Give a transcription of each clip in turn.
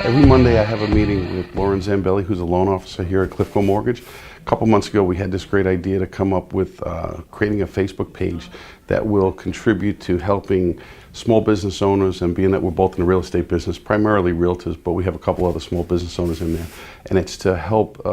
Every Monday I have a meeting with Lauren Zambelli, who's a loan officer here at Cliffco Mortgage. A couple months ago we had this great idea to come up with creating a Facebook page that will contribute to helping small business owners, and being that we're both in the real estate business, primarily realtors, but we have a couple other small business owners in there. And it's to help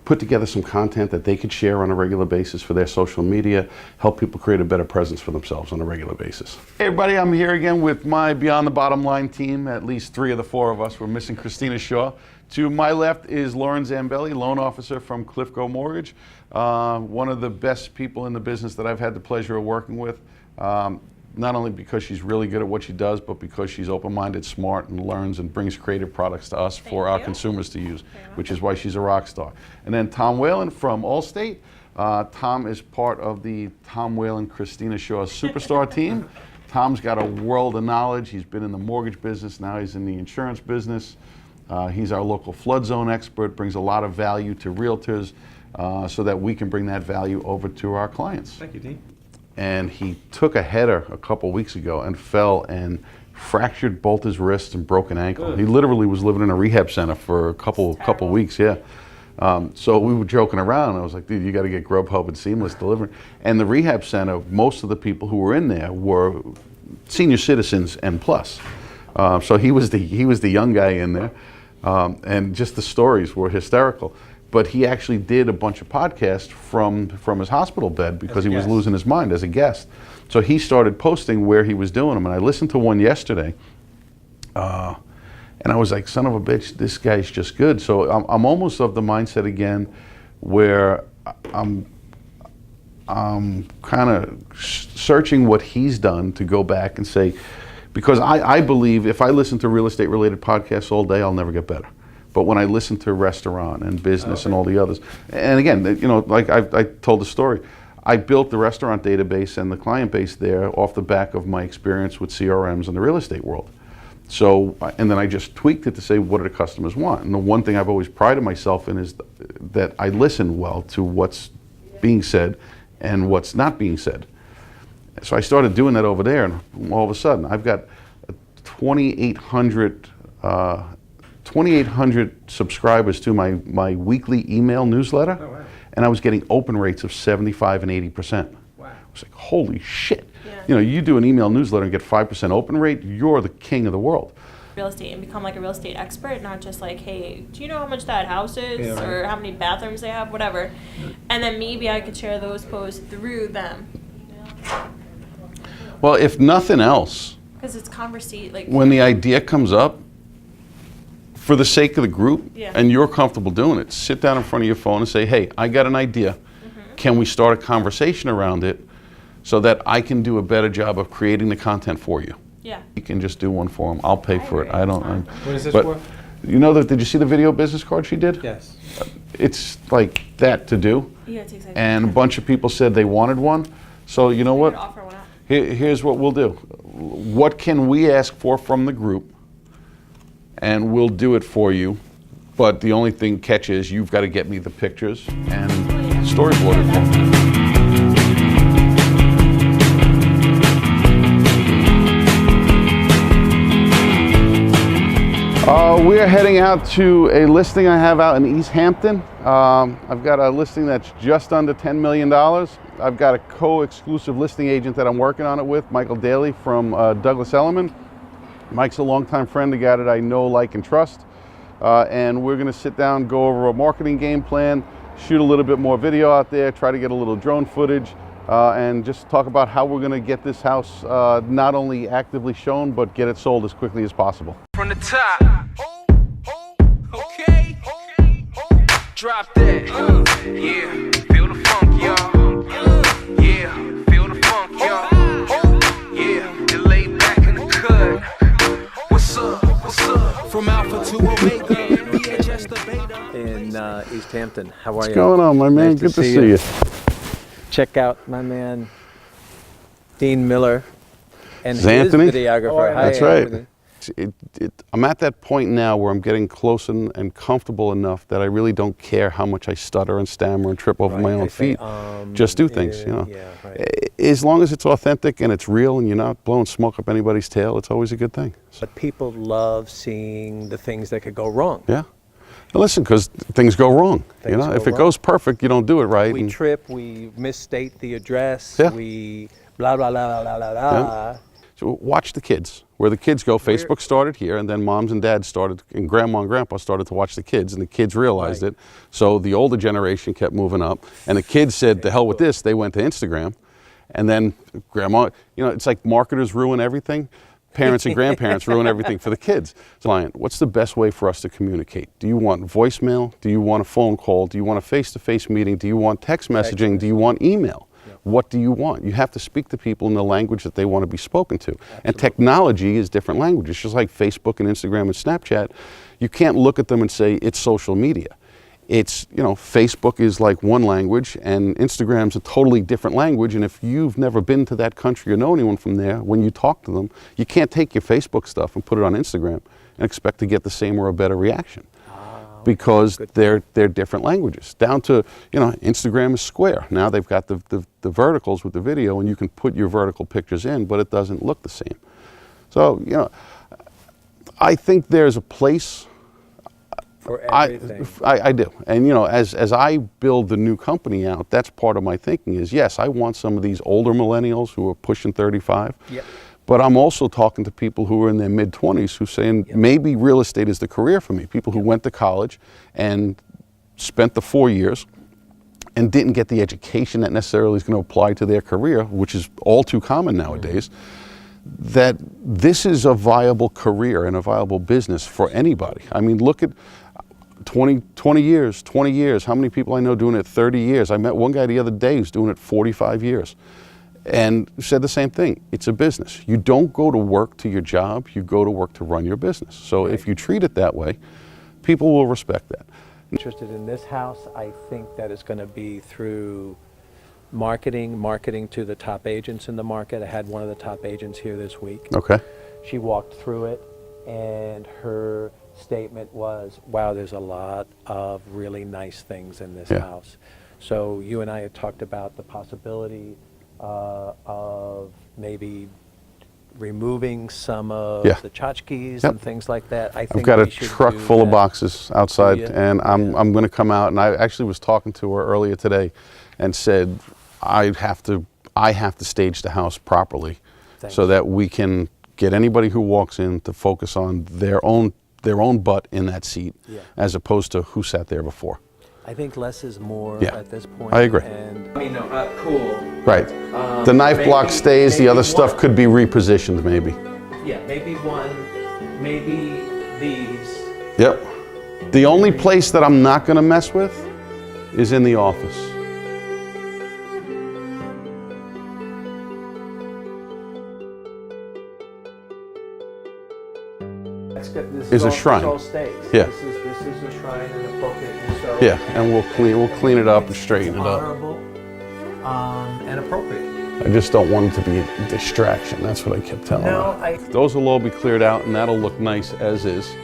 put together some content that they could share on a regular basis for their social media, help people create a better presence for themselves on a regular basis. Hey everybody, I'm here again with my Beyond the Bottom Line team, at least 3 of the 4 of us. We're missing Christina Shaw. To my left is Lauren Zambelli, loan officer from Cliffco Mortgage. One of the best people in the business that I've had the pleasure of working with. Not only because she's really good at what she does, but because she's open-minded, smart, and learns and brings creative products to us for our consumers to use, which is why she's a rock star. And then Tom Whalen from Allstate. Tom is part of the Tom Whalen, Christina Shaw Superstar team. Tom's got a world of knowledge. He's been in the mortgage business, now he's in the insurance business. He's our local flood zone expert, brings a lot of value to realtors so that we can bring that value over to our clients. Thank you, Dean. And he took a header a couple weeks ago and fell and fractured both his wrists and broke an ankle. Good. He literally was living in a rehab center for a couple weeks, yeah. So we were joking around. I was like, dude, you got to get Grubhub and Seamless Delivery. And the rehab center, most of the people who were in there were senior citizens and plus. So he was the young guy in there, and just the stories were hysterical. But he actually did a bunch of podcasts from his hospital bed because he was losing his mind as a guest. So he started posting where he was doing them, and I listened to one yesterday, and I was like, son of a bitch, this guy's just good. So I'm almost of the mindset again where I'm kind of searching what he's done to go back and say, because I believe if I listen to real estate related podcasts all day, I'll never get better. But when I listen to restaurant and business and all the others, and again, you know, like I told the story, I built the restaurant database and the client base there off the back of my experience with CRMs in the real estate world. So, and then I just tweaked it to say, what do the customers want? And the one thing I've always prided myself in is that I listen well to what's being said and what's not being said. So I started doing that over there, and all of a sudden, I've got 2,800 subscribers to my weekly email newsletter, and I was getting open rates of 75 and 80%. Wow. I was like, holy shit. Yeah. You know, you do an email newsletter and get 5% open rate, you're the king of the world. Real estate and become like a real estate expert, not just like, hey, do you know how much that house is, or how many bathrooms they have, whatever. And then maybe I could share those posts through them. Well, if nothing else, because it's conversation, like when the idea comes up, for the sake of the group, and you're comfortable doing it, sit down in front of your phone and say, hey, I got an idea. Can we start a conversation around it so that I can do a better job of creating the content for you? Yeah. You can just do one for them. I'll pay for it. I don't. What is this for? You know that? Did you see the video business card she did? Yes. It's like that to do. Yeah, it's exciting. And a bunch of people said they wanted one. So you know what? Offer one out. Here's what we'll do. What can we ask for from the group? And we'll do it for you. But the only thing catch is you've got to get me the pictures and storyboard it for me. We're heading out to a listing I have out in East Hampton. I've got a listing that's just under $10 million. I've got a co-exclusive listing agent that I'm working on it with, Michael Daly from Douglas Elliman. Mike's a longtime friend, a guy that I know, like, and trust. And we're gonna sit down, go over a marketing game plan, shoot a little bit more video out there, try to get a little drone footage, and just talk about how we're gonna get this house not only actively shown, but get it sold as quickly as possible. From the top, okay, drop that, yeah, feel the funk, y'all, yeah, feel the funk, y'all, yeah, you lay back in the cut, what's up, from Alpha to Omega, VHS the Beta. In East Hampton, how are you? What's going on, my man? Nice Good to see you. Check out my man, Dean Miller, and Anthony? his videographer. That's Hi, right. Anthony. I'm at that point now where I'm getting close and comfortable enough that I really don't care how much I stutter and stammer and trip over my own feet. Just do things, you know. Yeah, right. As long as it's authentic and it's real and you're not blowing smoke up anybody's tail, it's always a good thing. But people love seeing the things that could go wrong. Yeah. Now listen, because things go wrong. You know, if it goes perfect, you don't do it right. We trip, we misstate the address, Yeah. we blah, blah, blah, blah, blah, blah. Yeah. So watch the kids. Where the kids go, Facebook started here, and then moms and dads started, and grandma and grandpa started to watch the kids, and the kids realized it. So the older generation kept moving up, and the kids said, "The hell with this." They went to Instagram, and then grandma, you know, it's like marketers ruin everything. Parents and grandparents ruin everything for the kids. Client, what's the best way for us to communicate? Do you want voicemail? Do you want a phone call? Do you want a face-to-face meeting? Do you want text messaging? Do you want email? What do you want? You have to speak to people in the language that they want to be spoken to. Absolutely. And technology is different languages, just like Facebook and Instagram and Snapchat. You can't look at them and say it's social media. It's, you know, Facebook is like one language and Instagram's a totally different language. And if you've never been to that country or know anyone from there, when you talk to them, you can't take your Facebook stuff and put it on Instagram and expect to get the same or a better reaction. Because they're different languages. Down to, you know, Instagram is square. Now they've got the verticals with the video, and you can put your vertical pictures in, but it doesn't look the same. So, you know, I think there's a place for everything. I do. And, you know, as I build the new company out, that's part of my thinking is, yes, I want some of these older millennials who are pushing 35. Yep. But I'm also talking to people who are in their mid-20s who are saying, maybe real estate is the career for me. People who went to college and spent the 4 years and didn't get the education that necessarily is going to apply to their career, which is all too common nowadays, that this is a viable career and a viable business for anybody. I mean, look at 20 years. How many people I know doing it 30 years? I met one guy the other day who's doing it 45 years. And said the same thing. It's a business. You don't go to work to your job, you go to work to run your business. So if you treat it that way, people will respect that. Interested in this house, I think that it's going to be through marketing to the top agents in the market. I had one of the top agents here this week. Okay. She walked through it, and her statement was, wow, there's a lot of really nice things in this house. So you and I had talked about the possibility of maybe removing some of the tchotchkes and things like that. I think I've got a we should truck do full of that. boxes outside, and I'm going to come out. And I actually was talking to her earlier today, and said I have to stage the house properly, so that we can get anybody who walks in to focus on their own butt in that seat, as opposed to who sat there before. I think less is more at this point. I agree. And I mean, cool. Right. The knife block stays. The other stuff could be repositioned, maybe. Yeah, maybe one, maybe these. Yep. The only place that I'm not going to mess with is in the office. That's good. This Is a all, shrine. This all stays. Yeah. This is a shrine and appropriate. And so Yeah, and we'll clean it up and straighten it up. honorable, and appropriate. I just don't want it to be a distraction. That's what I kept telling her. Those will all be cleared out, and that'll look nice as is.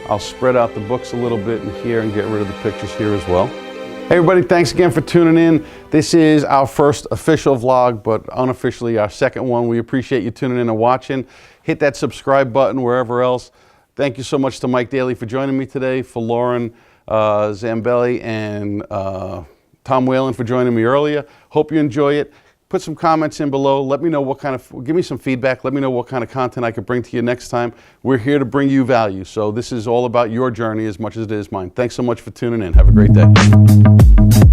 I'll spread out the books a little bit in here and get rid of the pictures here as well. Hey everybody, thanks again for tuning in. This is our first official vlog, but unofficially our second one. We appreciate you tuning in and watching. Hit that subscribe button wherever else. Thank you so much to Mike Daly for joining me today, for Lauren Zambelli and Tom Whalen for joining me earlier. Hope you enjoy it. Put some comments in below. Let me know what kind of, give me some feedback. Let me know what kind of content I could bring to you next time. We're here to bring you value. So this is all about your journey as much as it is mine. Thanks so much for tuning in. Have a great day.